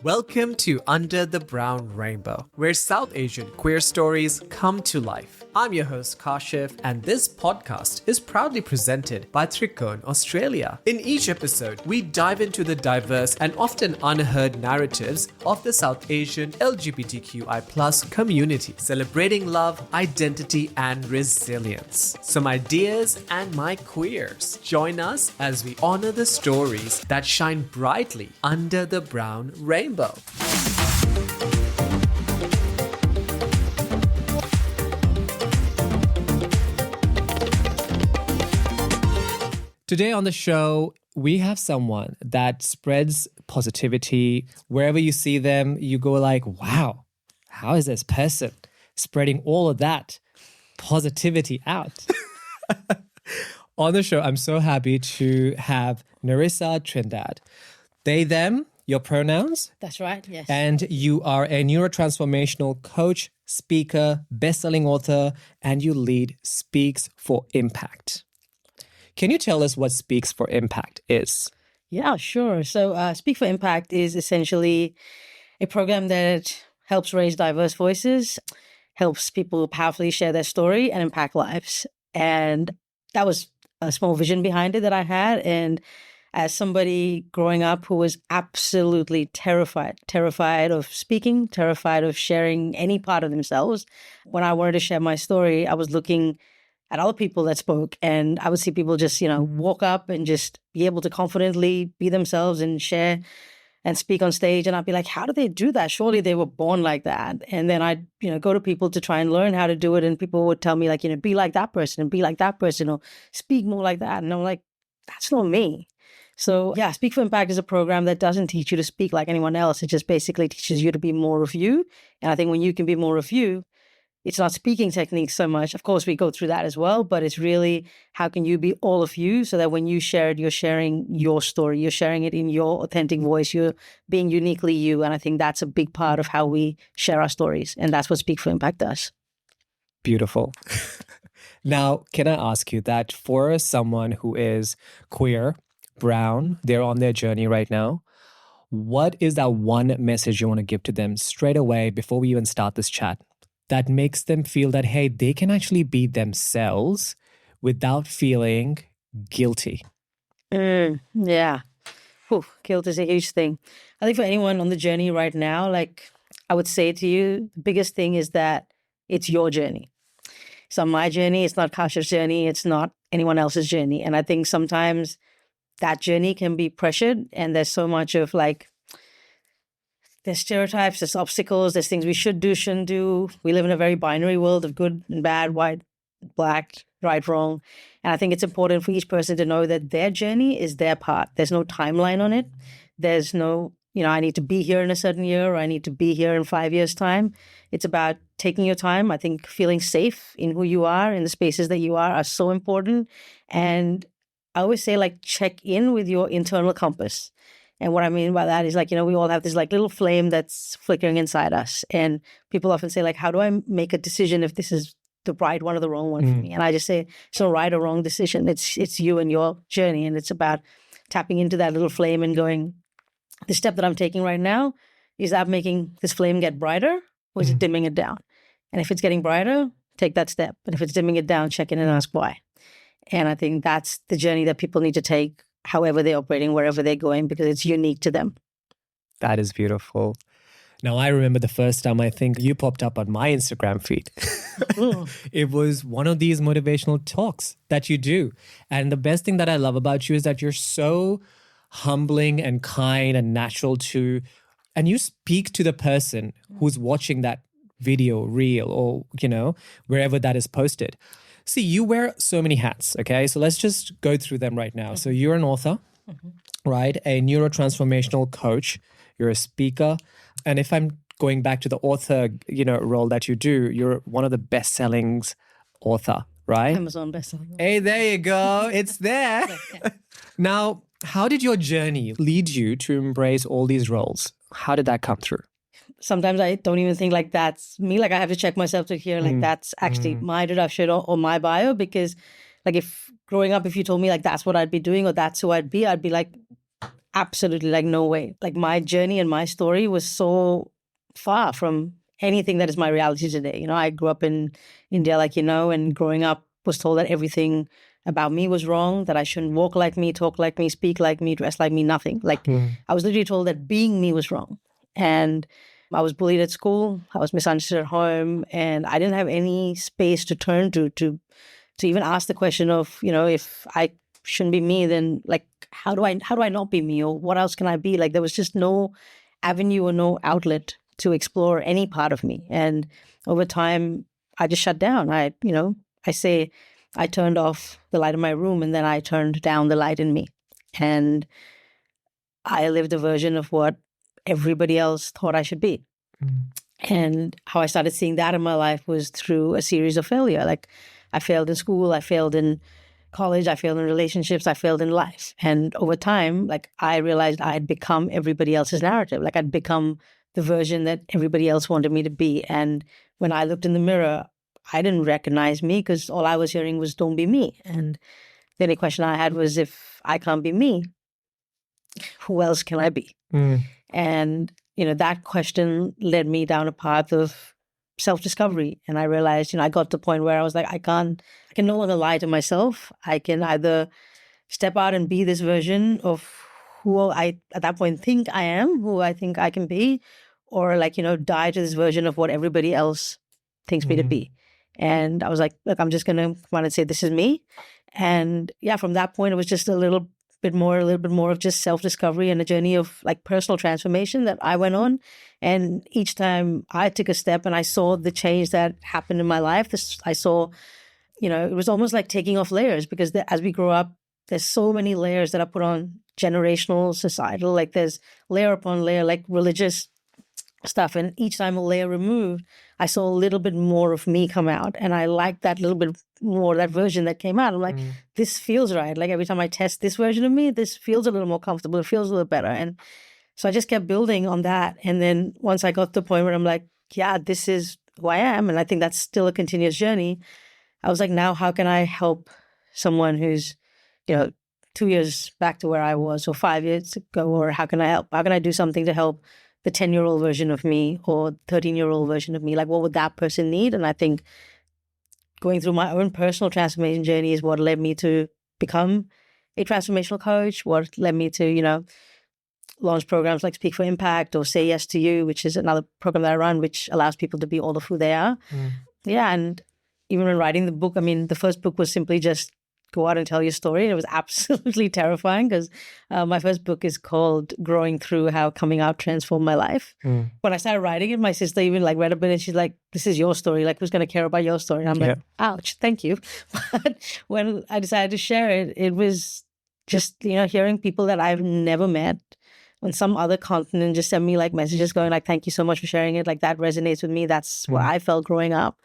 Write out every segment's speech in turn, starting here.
Welcome to Under the Brown Rainbow, where South Asian queer stories come to life. I'm your host Kashif, and this podcast is proudly presented by Trikone Australia. In each episode, we dive into the diverse and often unheard narratives of the South Asian LGBTQI+ community, celebrating love, identity, and resilience. Some ideas and my queers. Join us as we honor the stories that shine brightly under the brown rainbow. Today on the show, we have someone that spreads positivity. Wherever you see them, you go like, wow, how is this person spreading all of that positivity out? On the show, I'm so happy to have Nerissa Trindade. They, them, your pronouns. That's right, yes. And you are a neuro-transformational coach, speaker, best-selling author, and you lead Speaks for Impact. Can you tell us what Speaks for Impact is? Yeah, sure. So Speak for Impact is essentially a program that helps raise diverse voices, helps people powerfully share their story and impact lives. And that was a small vision behind it that I had. And as somebody growing up who was absolutely terrified of speaking, terrified of sharing any part of themselves, when I wanted to share my story, I was looking at other people that spoke, and I would see people just, walk up and just be able to confidently be themselves and share and speak on stage. And I'd be like, how do they do that? Surely they were born like that. And then I'd, go to people to try and learn how to do it. And people would tell me like, be like that person and be like that person or speak more like that. And I'm like, that's not me. So yeah, Speak for Impact is a program that doesn't teach you to speak like anyone else. It just basically teaches you to be more of you. And I think when you can be more of you, it's not speaking techniques so much. Of course, we go through that as well, but it's really how can you be all of you so that when you share it, you're sharing your story, you're sharing it in your authentic voice, you're being uniquely you. And I think that's a big part of how we share our stories. And that's what Speak for Impact does. Beautiful. Now, can I ask you that for someone who is queer, brown, they're on their journey right now, what is that one message you want to give to them straight away before we even start this chat that makes them feel that, hey, they can actually be themselves without feeling guilty? Yeah. Whew, guilt is a huge thing. I think for anyone on the journey right now, like I would say to you, the biggest thing is that it's your journey. It's not my journey. It's not Kashif's journey. It's not anyone else's journey. And I think sometimes that journey can be pressured, and there's so much of like, there's stereotypes, there's obstacles, there's things we should do, shouldn't do. We live in a very binary world of good and bad, white, black, right, wrong. And I think it's important for each person to know that their journey is their part. There's no timeline on it. There's no, I need to be here in a certain year, or I need to be here in 5 years' time. It's about taking your time. I think feeling safe in who you are, in the spaces that you are so important. And I always say, like, check in with your internal compass. And what I mean by that is, like, we all have this like little flame that's flickering inside us. And people often say, like, how do I make a decision if this is the right one or the wrong one for me? And I just say, it's no right or wrong decision. It's you and your journey. And it's about tapping into that little flame and going, the step that I'm taking right now, is that making this flame get brighter, or is it dimming it down? And if it's getting brighter, take that step. And if it's dimming it down, check in and ask why. And I think that's the journey that people need to take, however they're operating, wherever they're going, because it's unique to them. That is beautiful. Now, I remember the first time I think you popped up on my Instagram feed. It was one of these motivational talks that you do. And the best thing that I love about you is that you're so humbling and kind and natural and you speak to the person who's watching that video, reel, or, wherever that is posted. See, you wear so many hats, okay? So let's just go through them right now. So you're an author, right? A neuro-transformational coach. You're a speaker. And if I'm going back to the author, role that you do, you're one of the best-selling author, right? Amazon bestselling. Hey, there you go. It's there. Now, how did your journey lead you to embrace all these roles? How did that come through? Sometimes I don't even think like that's me. Like I have to check myself to hear like that's actually my introduction or my bio, because like if growing up, if you told me like that's what I'd be doing or that's who I'd be like, absolutely, like, no way. Like, my journey and my story was so far from anything that is my reality today. You know, I grew up in India, like, and growing up was told that everything about me was wrong, that I shouldn't walk like me, talk like me, speak like me, dress like me, nothing. Like, I was literally told that being me was wrong. And I was bullied at school. I was misunderstood at home, and I didn't have any space to turn to even ask the question of, if I shouldn't be me, then like, how do I not be me, or what else can I be? Like, there was just no avenue or no outlet to explore any part of me. And over time, I just shut down. I say I turned off the light in my room, and then I turned down the light in me. And I lived a version of what everybody else thought I should be. And how I started seeing that in my life was through a series of failure. Like, I failed in school, I failed in college, I failed in relationships, I failed in life. And over time, like, I realized I had become everybody else's narrative. Like, I'd become the version that everybody else wanted me to be. And when I looked in the mirror, I didn't recognize me, because all I was hearing was, don't be me. And the only question I had was, if I can't be me, who else can I be? And, that question led me down a path of self-discovery. And I realized, I got to the point where I was like, I can no longer lie to myself. I can either step out and be this version of who I, at that point, think I am, who I think I can be, or like, die to this version of what everybody else thinks me to be. And I was like, look, I'm just going to come out and say, this is me. And yeah, from that point, it was just a little bit more of just self-discovery and a journey of like personal transformation that I went on. And each time I took a step and I saw the change that happened in my life, I saw, it was almost like taking off layers, because as we grow up, there's so many layers that are put on: generational, societal, like there's layer upon layer, like religious stuff. And each time a layer removed, I saw a little bit more of me come out. And I liked that little bit more, that version that came out. I'm like, this feels right. Like, every time I test this version of me, this feels a little more comfortable. It feels a little better. And so I just kept building on that. And then once I got to the point where I'm like, yeah, this is who I am. And I think that's still a continuous journey. I was like, now how can I help someone who's, 2 years back to where I was, or 5 years ago, or how can I help? How can I do something to help the 10-year-old version of me, or 13-year-old version of me? Like, what would that person need? And I think going through my own personal transformation journey is what led me to become a transformational coach, what led me to, launch programs like Speak for Impact or Say Yes to You, which is another program that I run, which allows people to be all of who they are. Yeah. And even when writing the book, I mean, the first book was simply just go out and tell your story. It was absolutely terrifying, because my first book is called Growing Through: How Coming Out Transformed My Life. When I started writing it, my sister even like read a bit, and she's like, this is your story. Like, who's going to care about your story? And I'm like, ouch, thank you. But when I decided to share it, it was just, hearing people that I've never met on some other continent just send me like messages going like, thank you so much for sharing it. Like, that resonates with me. That's what I felt growing up.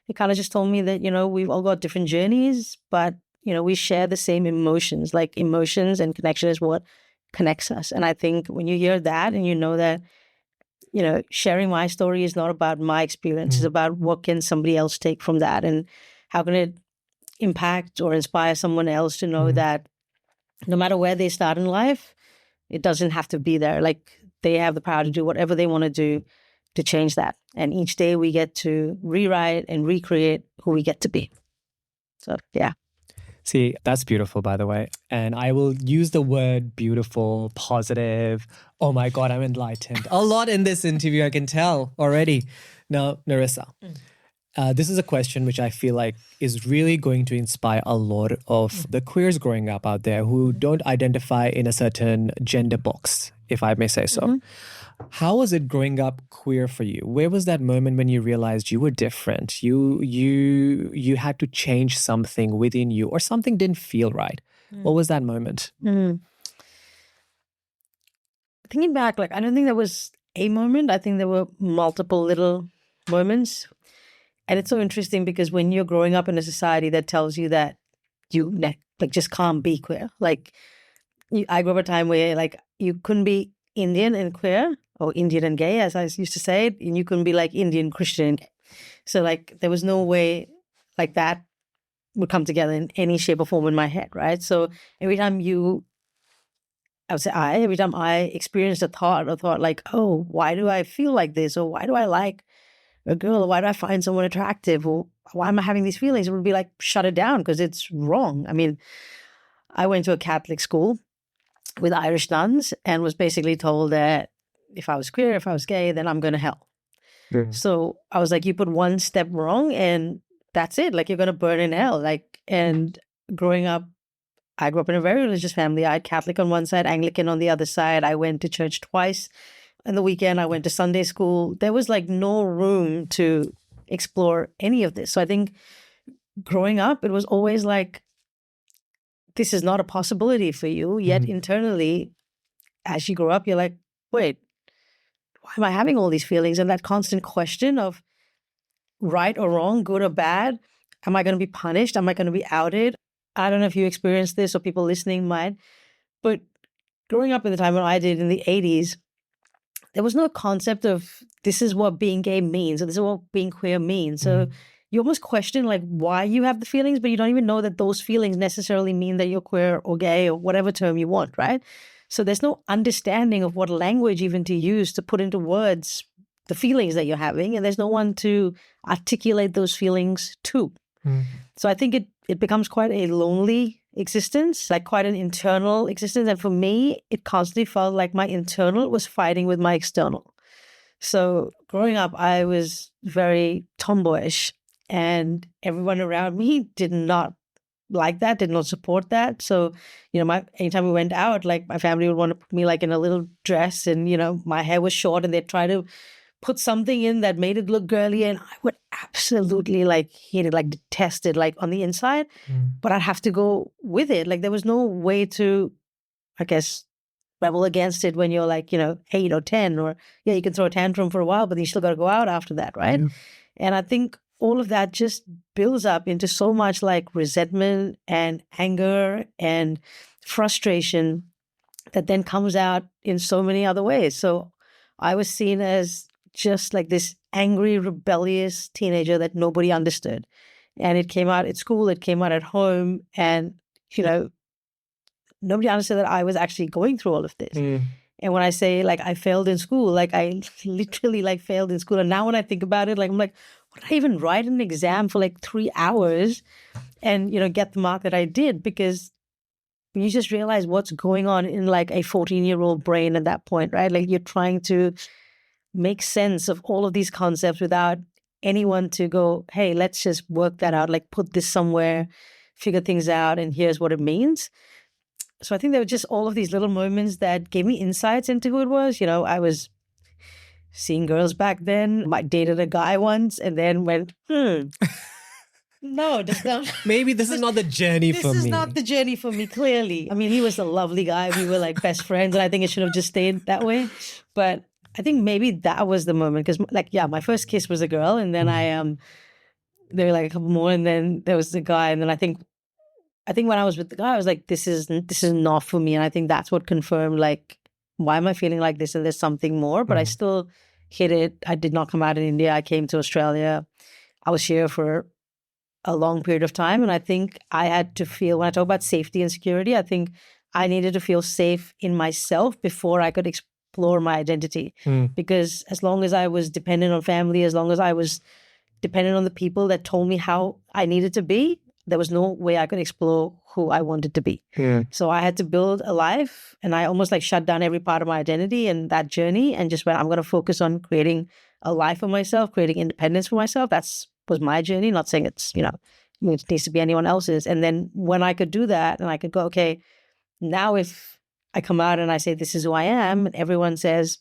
It kind of just told me that, we've all got different journeys, but we share the same emotions. Like, emotions and connection is what connects us. And I think when you hear that and you know that, sharing my story is not about my experience, it's about what can somebody else take from that, and how can it impact or inspire someone else to know that no matter where they start in life, it doesn't have to be there. Like, they have the power to do whatever they want to do to change that. And each day we get to rewrite and recreate who we get to be. So, yeah. See, that's beautiful, by the way. And I will use the word beautiful, positive. Oh my God, I'm enlightened. A lot in this interview, I can tell already. Now, Nerissa, this is a question which I feel like is really going to inspire a lot of the queers growing up out there who don't identify in a certain gender box, if I may say so. How was it growing up queer for you? Where was that moment when you realized you were different? You had to change something within you, or something didn't feel right. What was that moment? Thinking back, like, I don't think there was a moment. I think there were multiple little moments. And it's so interesting because when you're growing up in a society that tells you that you like just can't be queer, like I grew up at a time where like you couldn't be Indian and queer, or Indian and gay, as I used to say it, and you couldn't be like Indian, Christian, and gay. So like there was no way like that would come together in any shape or form in my head, right? So every time you I would say every time I experienced a thought like, oh, why do I feel like this? Or why do I like a girl? Or why do I find someone attractive? Or why am I having these feelings? It would be like, shut it down because it's wrong. I mean, I went to a Catholic school with Irish nuns and was basically told that if I was queer, if I was gay, then I'm going to hell. Yeah. So I was like, you put one step wrong and that's it. Like, you're going to burn in hell. Like, and growing up, I grew up in a very religious family. I had Catholic on one side, Anglican on the other side. I went to church twice on the weekend. I went to Sunday school. There was like no room to explore any of this. So I think growing up, it was always like, this is not a possibility for you. Yet internally, as you grow up, you're like, wait, why am I having all these feelings? And that constant question of right or wrong, good or bad, am I going to be punished? Am I going to be outed? I don't know if you experienced this or people listening might, but growing up in the time when I did in the 80s, there was no concept of this is what being gay means or this is what being queer means. So you almost question like why you have the feelings, but you don't even know that those feelings necessarily mean that you're queer or gay or whatever term you want, right? So there's no understanding of what language even to use to put into words the feelings that you're having, and there's no one to articulate those feelings to. So I think it becomes quite a lonely existence, like quite an internal existence. And for me, it constantly felt like my internal was fighting with my external. So growing up, I was very tomboyish and everyone around me did not like that, did not support that. So, anytime we went out, like my family would want to put me like in a little dress and, my hair was short and they'd try to put something in that made it look girly, and I would absolutely like hate it, like detest it, like on the inside, but I'd have to go with it. Like there was no way to, I guess, rebel against it when you're like, 8 or 10, or you can throw a tantrum for a while, but then you still got to go out after that, right? And I think all of that just builds up into so much like resentment and anger and frustration that then comes out in so many other ways. So I was seen as just like this angry, rebellious teenager that nobody understood. And it came out at school, it came out at home, and, nobody understood that I was actually going through all of this. And when I say like I failed in school, like I literally like failed in school. And now when I think about it, like I'm like, would I even write an exam for like 3 hours and, get the mark that I did? Because you just realize what's going on in like a 14-year-old brain at that point, right? Like you're trying to make sense of all of these concepts without anyone to go, hey, let's just work that out, like put this somewhere, figure things out, and here's what it means. So I think there were just all of these little moments that gave me insights into who it was. I was seeing girls back then. I dated a guy once and then went, no, just don't. Maybe this is not the journey for me. This is not the journey for me, clearly. I mean, he was a lovely guy. We were like best friends, and I think it should have just stayed that way. But I think maybe that was the moment because, my first kiss was a girl, and then there were like a couple more, and then there was the guy, and then I think when I was with the guy, I was like, this is not for me, and I think that's what confirmed like, why am I feeling like this? And there's something more, but I still hit it. I did not come out in India. I came to Australia. I was here for a long period of time, and I think I had to feel, when I talk about safety and security, I think I needed to feel safe in myself before I could explore my identity. Because as long as I was dependent on family, as long as I was dependent on the people that told me how I needed to be, there was no way I could explore who I wanted to be. So I had to build a life, and I almost like shut down every part of my identity and that journey and just went, I'm going to focus on creating a life for myself, creating independence for myself. Was my journey, not saying it's, it needs to be anyone else's. And then when I could do that and I could go, okay, now if I come out and I say, this is who I am, and everyone says,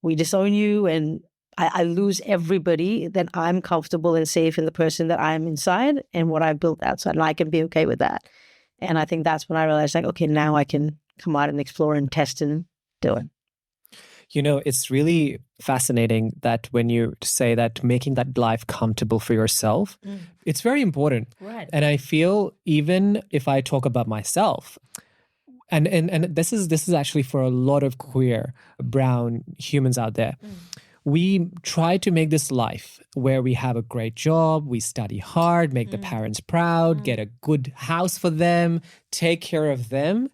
we disown you, and I lose everybody, then I'm comfortable and safe in the person that I'm inside and what I've built outside, and I can be okay with that. And I think that's when I realized, like, okay, now I can come out and explore and test and do it. It's really fascinating that when you say that making that life comfortable for yourself, it's very important. Right. And I feel even if I talk about myself, and this is actually for a lot of queer, brown humans out there, we try to make this life where we have a great job, we study hard, make the parents proud, get a good house for them, take care of them.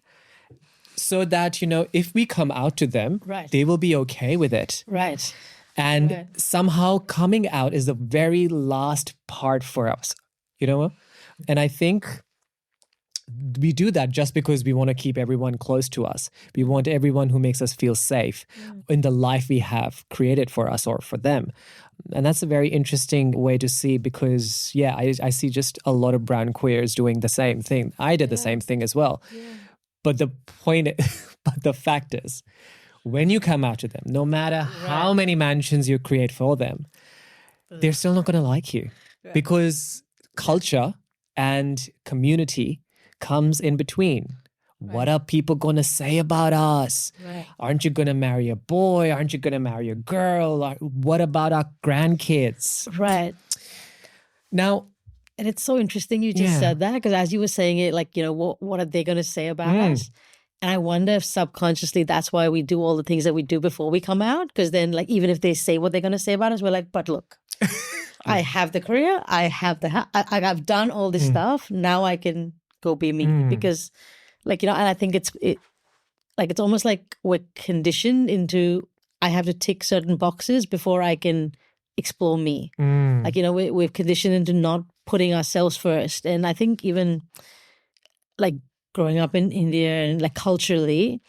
so that, if we come out to them, Right. they will be okay with it. Right. And Right. somehow coming out is the very last part for us, And I think we do that just because we want to keep everyone close to us. We want everyone who makes us feel safe in the life we have created for us or for them. And that's a very interesting way to see because, I see just a lot of brown queers doing the same thing. I did the same thing as well. Yeah. But the fact is, when you come out to them, no matter how many mansions you create for them, they're still not going to like you because culture and community comes in between. What are people going to say about us? Right. Aren't you going to marry a boy? Aren't you going to marry a girl? What about our grandkids? Right. Now, and it's so interesting you just said that because as you were saying it, like, what are they going to say about us? And I wonder if subconsciously that's why we do all the things that we do before we come out. Because then, like, even if they say what they're going to say about us, we're like, but look, I have the career, I have I've done all this stuff. Now I can go be me because, like, and I think it's almost like we're conditioned into I have to tick certain boxes before I can explore me. Like, we're conditioned into not putting ourselves first. And I think even like growing up in India and like culturally,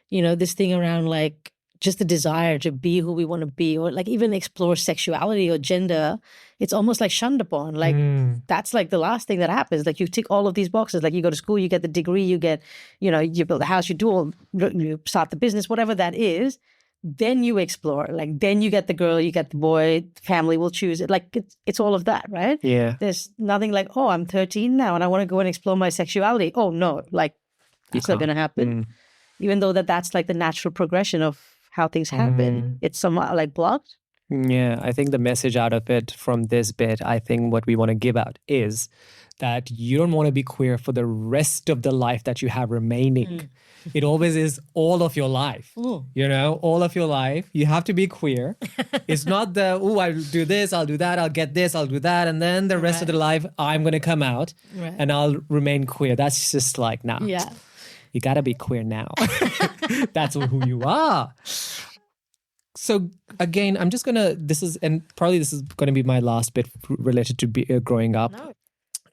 this thing around like just the desire to be who we want to be or like even explore sexuality or gender, it's almost like shunned upon. Like that's like the last thing that happens. Like you tick all of these boxes. Like you go to school, you get the degree, you get, you build a house, you start the business, whatever that is. Then you explore. Like then you get the girl, you get the boy, family will choose it. Like it's all of that, right? Yeah. There's nothing like, oh, I'm 13 now and I want to go and explore my sexuality. Oh no, like that's not going to happen. Even though that's like the natural progression of how things happen. It's somewhat like blocked. Yeah, I think the message out of it from this bit, I think what we want to give out is that you don't want to be queer for the rest of the life that you have remaining. It always is all of your life, all of your life. You have to be queer. It's not I'll do this, I'll do that, I'll get this, I'll do that. And then the rest of the life, I'm going to come out and I'll remain queer. That's just like, nah. Yeah. You got to be queer now. That's who you are. So again, I'm just going to, this is going to be my last bit related to growing up. No.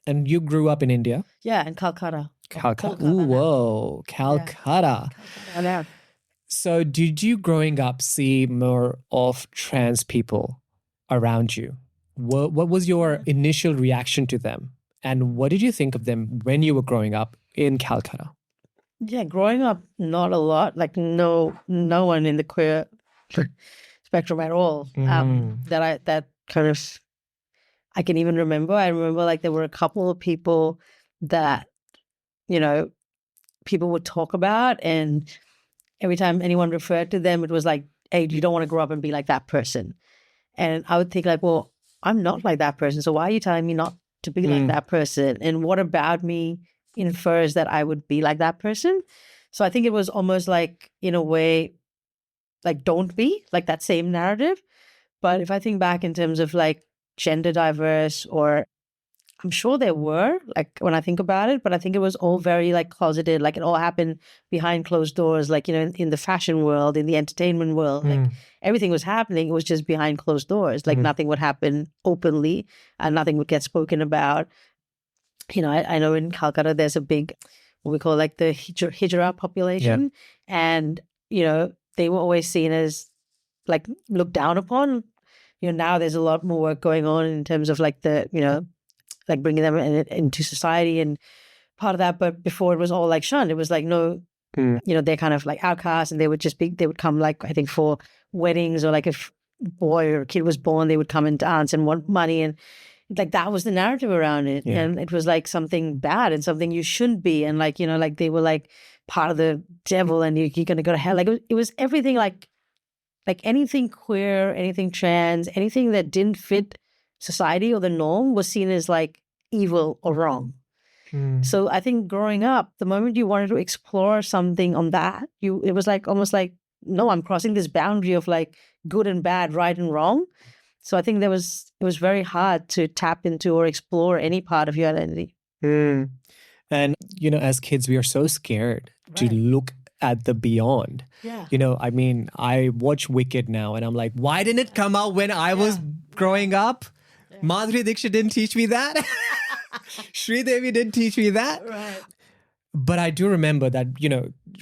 And you grew up in India? Yeah, in Kolkata. Kolkata. Ooh, whoa, Kolkata. Yeah. So did you growing up see more of trans people around you? What was your initial reaction to them? And what did you think of them when you were growing up in Calcutta? Yeah, growing up, not a lot. Like no one in the queer spectrum at all. That kind of I can even remember. I remember like there were a couple of people that people would talk about, and every time anyone referred to them, it was like, "Hey, you don't want to grow up and be like that person." And I would think like, "Well, I'm not like that person. So why are you telling me not to be like that person? And what about me infers that I would be like that person?" So I think it was almost like, in a way, like don't be like that same narrative. But if I think back in terms of like gender diverse, or I'm sure there were, like when I think about it, but I think it was all very like closeted, like it all happened behind closed doors, like, in the fashion world, in the entertainment world, like everything was happening. It was just behind closed doors, like nothing would happen openly and nothing would get spoken about. I know in Calcutta, there's a big, what we call like the Hijra population. Yeah. And, they were always seen as like looked down upon. Now there's a lot more work going on in terms of like the, like bringing them into society and part of that. But before it was all like shunned. It was like, no, they're kind of like outcasts, and they would come like, I think for weddings, or like if a boy or a kid was born, they would come and dance and want money. And like that was the narrative around it. Yeah. And it was like something bad and something you shouldn't be. And like, like they were like part of the devil and you're going to go to hell. Like it was everything like anything queer, anything trans, anything that didn't fit society or the norm was seen as like evil or wrong. So I think growing up, the moment you wanted to explore something on that, it was like almost like, no, I'm crossing this boundary of like good and bad, right and wrong. So I think it was very hard to tap into or explore any part of your identity. And, as kids, we are so scared to look at the beyond. Yeah. I mean, I watch Wicked now and I'm like, why didn't it come out when I was growing up? Madhuri Dixit didn't teach me that. Sri Devi didn't teach me that. Right. But I do remember that,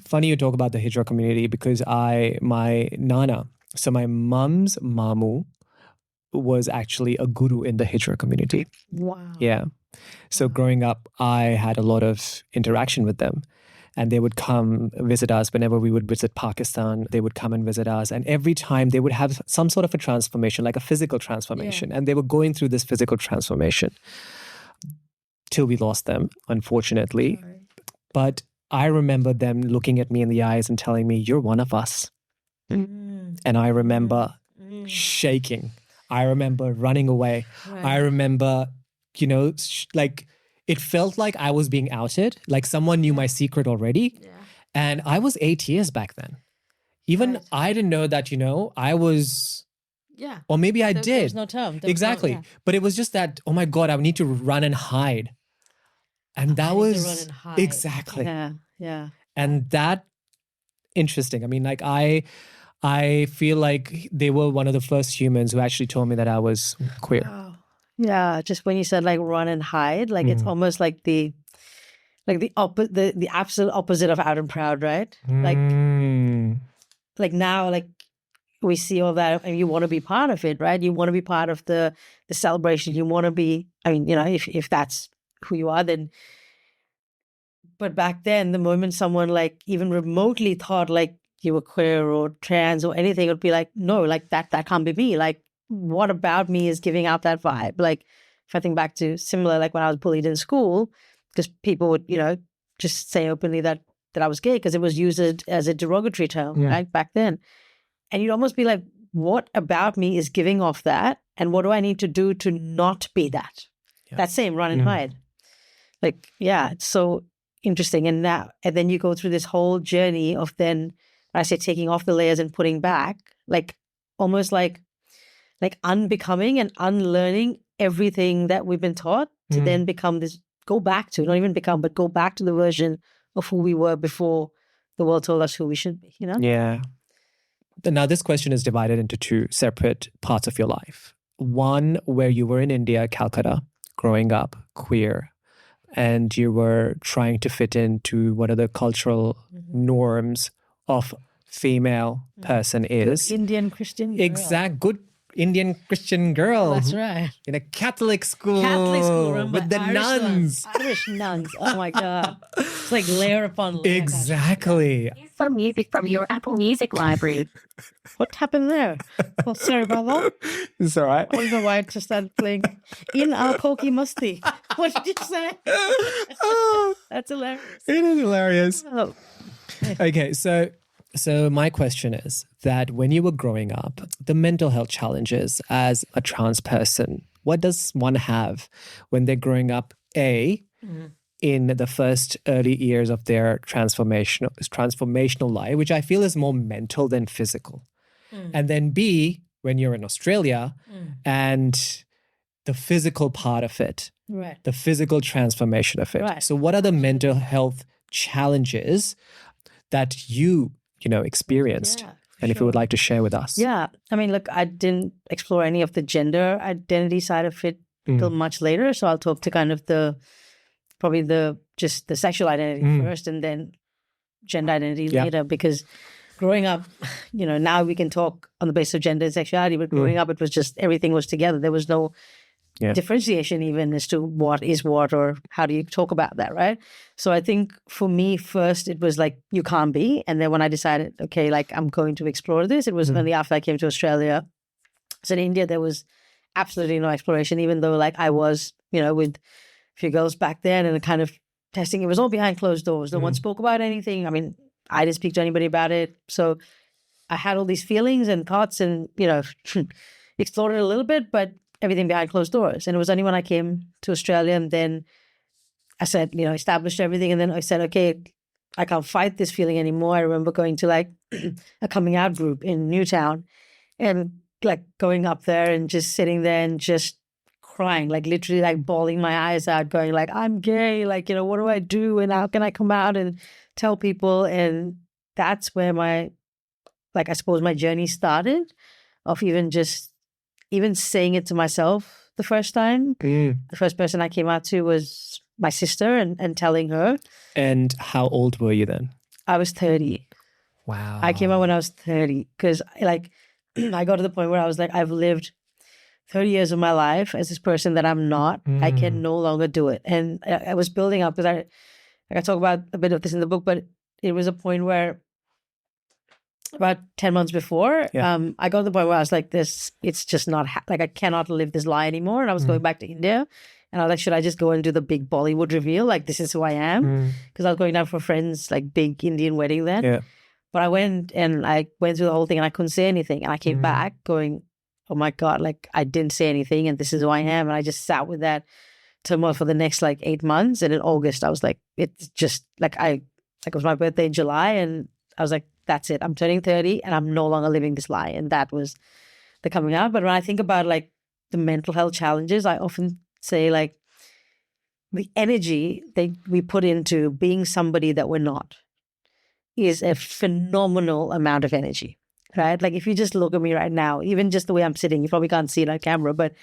funny you talk about the Hijra community because my Nana, so my mum's Mamu was actually a guru in the Hijra community. Wow. Yeah. So growing up, I had a lot of interaction with them. And they would come visit us whenever we would visit Pakistan. They would come and visit us. And every time they would have some sort of a transformation, like a physical transformation. Yeah. And they were going through this physical transformation till we lost them, unfortunately. Sorry. But I remember them looking at me in the eyes and telling me, you're one of us. And I remember shaking. I remember running away. Right. I remember, it felt like I was being outed, like someone knew my secret already. Yeah. And I was 8 years back then. Even I didn't know that, I was... Yeah. Or maybe I did. There was no term. Exactly. But it was just that, oh my God, I need to run and hide. And that was... run and hide. Exactly. Yeah, yeah. And that... Interesting. I mean, I feel like they were one of the first humans who actually told me that I was queer. Wow. Yeah, just when you said run and hide, it's almost like the absolute opposite of out and proud, right? Now, we see all that and you want to be part of it, right? You want to be part of the celebration. You want to be, if that's who you are, then. But back then, the moment someone even remotely thought you were queer or trans or anything, it would be no, that can't be me. What about me is giving out that vibe? If I think back to similar, when I was bullied in school, because people would, just say openly that I was gay because it was used as a derogatory term, right, back then. And you'd almost be like, what about me is giving off that? And what do I need to do to not be that? Yeah. That same run and hide. It's so interesting. And then you go through this whole journey of then, I say taking off the layers and putting back, almost like unbecoming and unlearning everything that we've been taught to then become this, go back to, not even become, but go back to the version of who we were before the world told us who we should be, Yeah. Now, this question is divided into two separate parts of your life. One where you were in India, Calcutta, growing up, queer, and you were trying to fit into what are the cultural norms of female person is. Good Indian Christian girl. Good Indian Christian girl. That's right. In a Catholic school. With the Irish nuns. Irish nuns. Oh my God. It's layer upon layer. Exactly. Some music from your Apple Music library. What happened there? Oh, sorry about that. It's all right. I don't know why it just started playing. In our Koki Musti. What did you say? That's hilarious. It is hilarious. Oh. Okay, so my question is that when you were growing up, the mental health challenges as a trans person, what does one have when they're growing up, in the first early years of their transformational life, which I feel is more mental than physical. And then B, when you're in Australia and the physical part of it, right, the physical transformation of it. Right. So what are the mental health challenges that you experienced? Yeah, and if you would like to share with us. Yeah. I mean, look, I didn't explore any of the gender identity side of it till much later. So I'll talk to kind of probably the sexual identity first and then gender identity later, because growing up, now we can talk on the basis of gender and sexuality, but growing up, it was just, everything was together. There was no differentiation even as to what is what or how do you talk about that, right? So I think for me, first, it was you can't be. And then when I decided, okay, I'm going to explore this, it was only after I came to Australia. So in India, there was absolutely no exploration, even though I was, with a few girls back then and the kind of testing, it was all behind closed doors. No one spoke about anything. I mean, I didn't speak to anybody about it. So I had all these feelings and thoughts and, explored it a little bit, but everything behind closed doors. And it was only when I came to Australia and then I said, established everything. And then I said, okay, I can't fight this feeling anymore. I remember going to a coming out group in Newtown and going up there and just sitting there and just crying, literally bawling my eyes out, going I'm gay, what do I do? And how can I come out and tell people? And that's where I suppose my journey started of even saying it to myself the first time. The first person I came out to was my sister and telling her. And how old were you then? I was 30. Wow. I came out when I was 30 because I got to the point where I was like, I've lived 30 years of my life as this person that I'm not. I can no longer do it. And I was building up because I talk about a bit of this in the book, but it was a point where about 10 months before, I got to the point where I was like, it's just not, I cannot live this lie anymore. And I was going back to India and I was like, should I just go and do the big Bollywood reveal? Like, this is who I am. Because I was going down for a friend's big Indian wedding then. Yeah. But I went through the whole thing and I couldn't say anything. And I came back going, oh my God, I didn't say anything and this is who I am. And I just sat with that turmoil for the next 8 months. And in August, I was like, it's just it was my birthday in July. And I was like, that's it. I'm turning 30 and I'm no longer living this lie. And that was the coming out. But when I think about the mental health challenges, I often say the energy that we put into being somebody that we're not is a phenomenal amount of energy, right? If you just look at me right now, even just the way I'm sitting, you probably can't see it on camera, but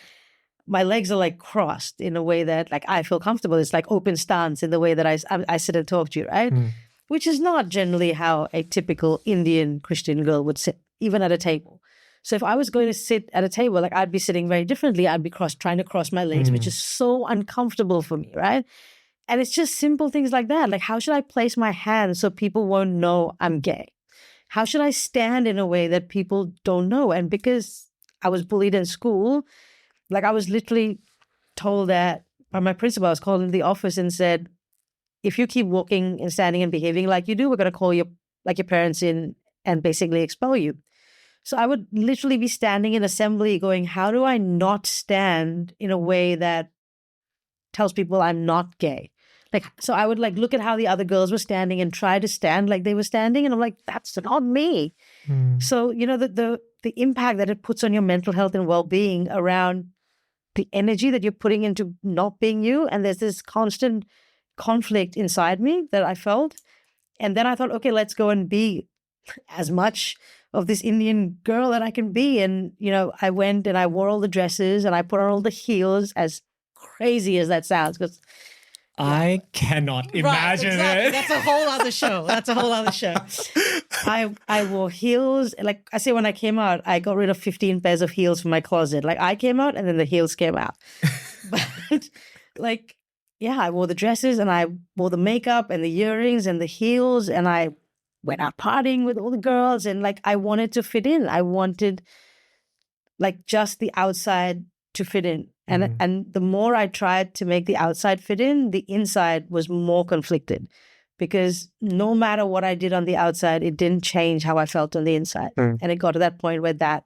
my legs are crossed in a way that I feel comfortable. It's open stance in the way that I sit and talk to you, right? Which is not generally how a typical Indian Christian girl would sit, even at a table. So if I was going to sit at a table, I'd be sitting very differently. I'd be trying to cross my legs, which is so uncomfortable for me, right? And it's just simple things like that. How should I place my hands so people won't know I'm gay? How should I stand in a way that people don't know? And because I was bullied in school, I was literally told that by my principal. I was called into the office and said, if you keep walking and standing and behaving like you do, we're going to call your parents in and basically expel you. So I would literally be standing in assembly going, how do I not stand in a way that tells people I'm not gay? So I would look at how the other girls were standing and try to stand like they were standing. And I'm like, that's not me. So, the impact that it puts on your mental health and well-being around the energy that you're putting into not being you. And there's this constant conflict inside me that I felt. And then I thought, okay, let's go and be as much of this Indian girl that I can be. And, I went and I wore all the dresses and I put on all the heels, as crazy as that sounds, because I cannot imagine it. That's a whole other show. I wore heels. I say, when I came out, I got rid of 15 pairs of heels from my closet. I came out and then the heels came out. But I wore the dresses and I wore the makeup and the earrings and the heels and I went out partying with all the girls and I wanted to fit in. I wanted just the outside to fit in. And the more I tried to make the outside fit in, the inside was more conflicted because no matter what I did on the outside, it didn't change how I felt on the inside. And it got to that point where that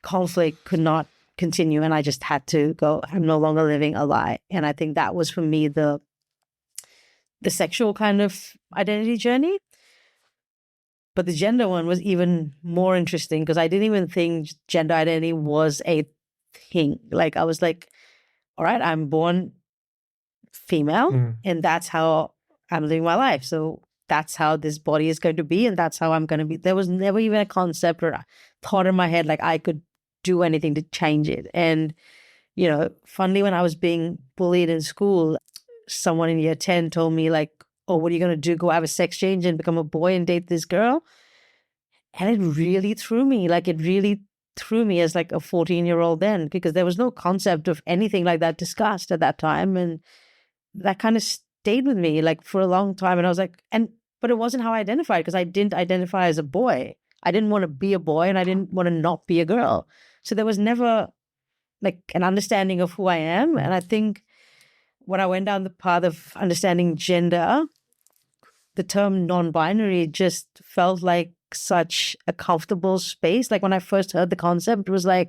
conflict could not continue. And I just had to go, I'm no longer living a lie. And I think that was for me the sexual kind of identity journey. But the gender one was even more interesting because I didn't even think gender identity was a thing. I was like, all right, I'm born female and that's how I'm living my life. So that's how this body is going to be and that's how I'm going to be. There was never even a concept or a thought in my head I could do anything to change it. And, funnily, when I was being bullied in school, someone in year 10 told me oh, what are you going to do? Go have a sex change and become a boy and date this girl? And it really threw me. It really threw me as a 14-year-old then, because there was no concept of anything like that discussed at that time. And that kind of stayed with me for a long time. And I was but it wasn't how I identified, because I didn't identify as a boy. I didn't want to be a boy and I didn't want to not be a girl. So there was never an understanding of who I am. And I think when I went down the path of understanding gender, the term non-binary just felt like such a comfortable space. When I first heard the concept, it was oh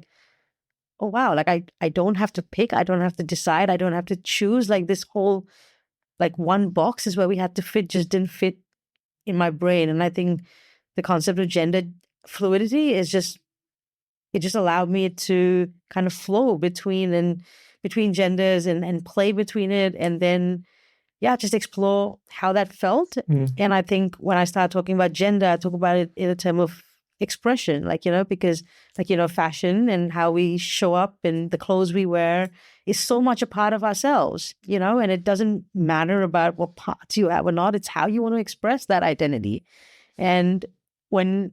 wow, I don't have to pick, I don't have to decide, I don't have to choose. This whole one box is where we had to fit just didn't fit in my brain. And I think the concept of gender fluidity is just allowed me to kind of flow between genders and play between it. And then just explore how that felt. And I think when I start talking about gender, I talk about it in a term of expression, because fashion and how we show up and the clothes we wear is so much a part of ourselves, and it doesn't matter about what parts you have or not. It's how you want to express that identity. And when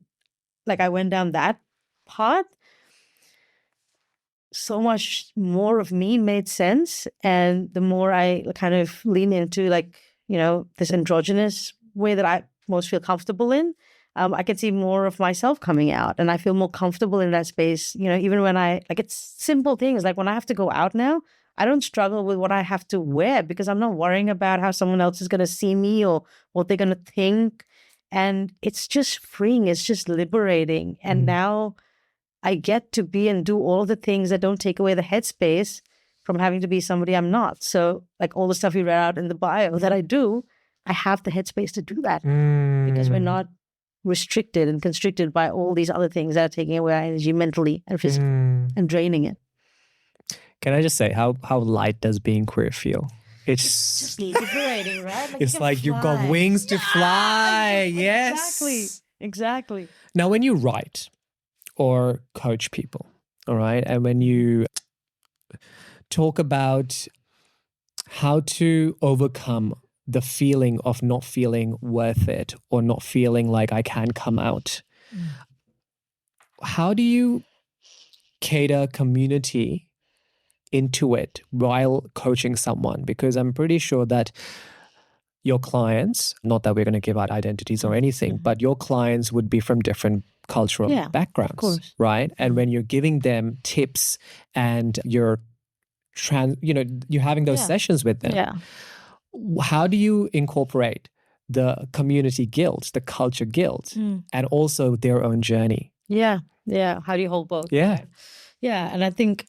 I went down that path, so much more of me made sense. And the more I kind of lean into this androgynous way that I most feel comfortable in, I can see more of myself coming out, and I feel more comfortable in that space. Even when it's simple things, like when I have to go out now, I don't struggle with what I have to wear because I'm not worrying about how someone else is going to see me or what they're going to think. And it's just freeing. It's just liberating. And now I get to be and do all the things that don't take away the headspace from having to be somebody I'm not. So all the stuff you read out in the bio that I do, I have the headspace to do that because we're not restricted and constricted by all these other things that are taking away our energy mentally and physically and draining it. Can I just say, how light does being queer feel? It's just liberating, right? It's like you've got wings to fly. Yes. Exactly. Now, when you write or coach people, all right, and when you talk about how to overcome the feeling of not feeling worth it or not feeling like I can come out, how do you cater community into it while coaching someone? Because I'm pretty sure that your clients, not that we're going to give out identities or anything, but your clients would be from different cultural backgrounds, of course. Right? And when you're giving them tips and you're having those sessions with them, how do you incorporate the community guilt, the culture guilt, and also their own journey? Yeah. How do you hold both? Yeah. Yeah. And I think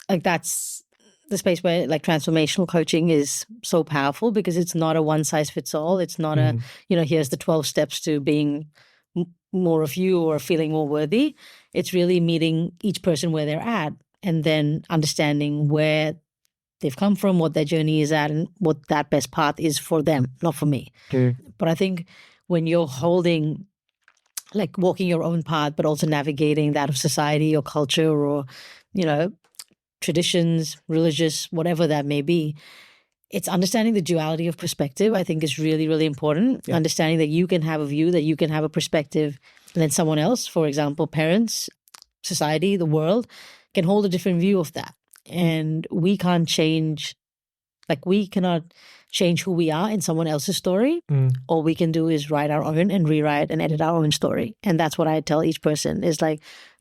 that's the space where transformational coaching is so powerful because it's not a one size fits all. It's not a, here's the 12 steps to being more of you or feeling more worthy. It's really meeting each person where they're at and then understanding where they've come from, what their journey is at, and what that best path is for them, not for me. But I think when you're holding, walking your own path, but also navigating that of society or culture or, traditions, religious, whatever that may be, it's understanding the duality of perspective, I think is really, really important. Yeah. Understanding that you can have a view, that you can have a perspective, and then someone else, for example, parents, society, the world, can hold a different view of that. And we can't change, we cannot change who we are in someone else's story. All we can do is write our own and rewrite and edit our own story. And that's what I tell each person is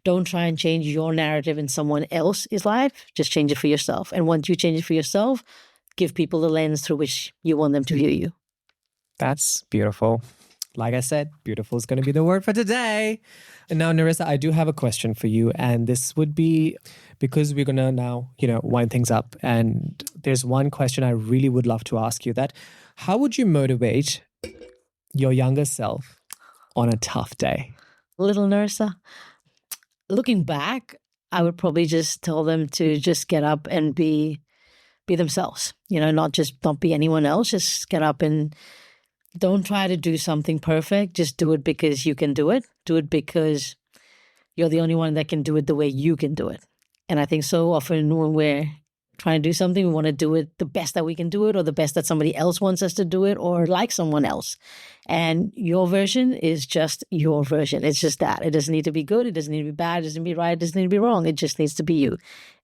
don't try and change your narrative in someone else's life. Just change it for yourself. And once you change it for yourself, give people the lens through which you want them to view you. That's beautiful. Like I said, beautiful is going to be the word for today. And now, Nerissa, I do have a question for you. And this would be because we're going to now, wind things up. And there's one question I really would love to ask you that how would you motivate your younger self on a tough day? Little Nerissa, looking back, I would probably just tell them to just get up and be themselves, not be anyone else. Just get up and don't try to do something perfect. Just do it because you can do it. Do it because you're the only one that can do it the way you can do it. And I think so often when we're trying to do something, we want to do it the best that we can do it or the best that somebody else wants us to do it or like someone else. And your version is just your version. It's just that. It doesn't need to be good. It doesn't need to be bad. It doesn't need to be right. It doesn't need to be wrong. It just needs to be you.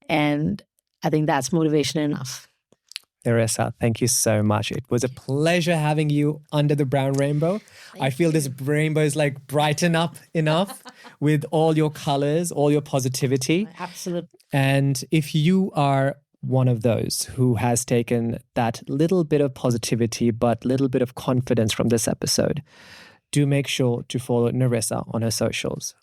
And I think that's motivation enough. Nerissa, thank you so much. It was a pleasure having you under the brown rainbow. I feel this rainbow is brighten up enough with all your colors, all your positivity. Absolutely. And if you are one of those who has taken that little bit of positivity, but little bit of confidence from this episode, do make sure to follow Nerissa on their socials.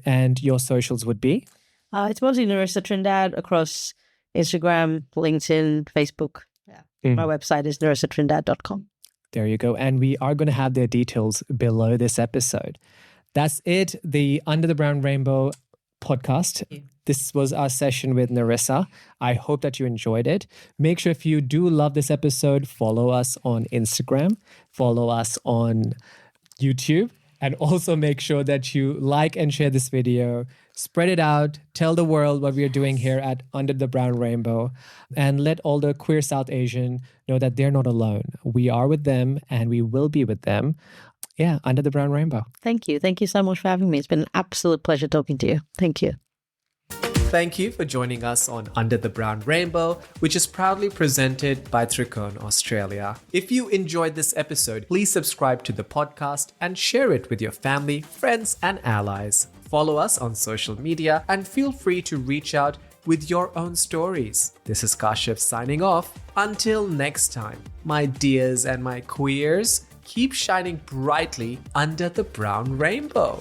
And your socials would be? It's mostly Nerissa Trindade across Instagram, LinkedIn, Facebook. Yeah. My website is nerissatrindade.com. There you go. And we are going to have their details below this episode. That's it. The Under the Brown Rainbow podcast. This was our session with Nerissa. I hope that you enjoyed it. Make sure if you do love this episode, follow us on Instagram, follow us on YouTube, and also make sure that you like and share this video. Spread it out. Tell the world what we are doing here at Under the Brown Rainbow, and let all the queer South Asian know that they're not alone. We are with them and we will be with them. Yeah, Under the Brown Rainbow. Thank you. Thank you so much for having me. It's been an absolute pleasure talking to you. Thank you. Thank you for joining us on Under the Brown Rainbow, which is proudly presented by Tricone Australia. If you enjoyed this episode, please subscribe to the podcast and share it with your family, friends, and allies. Follow us on social media and feel free to reach out with your own stories. This is Kashif signing off. Until next time, my dears and my queers, keep shining brightly under the brown rainbow.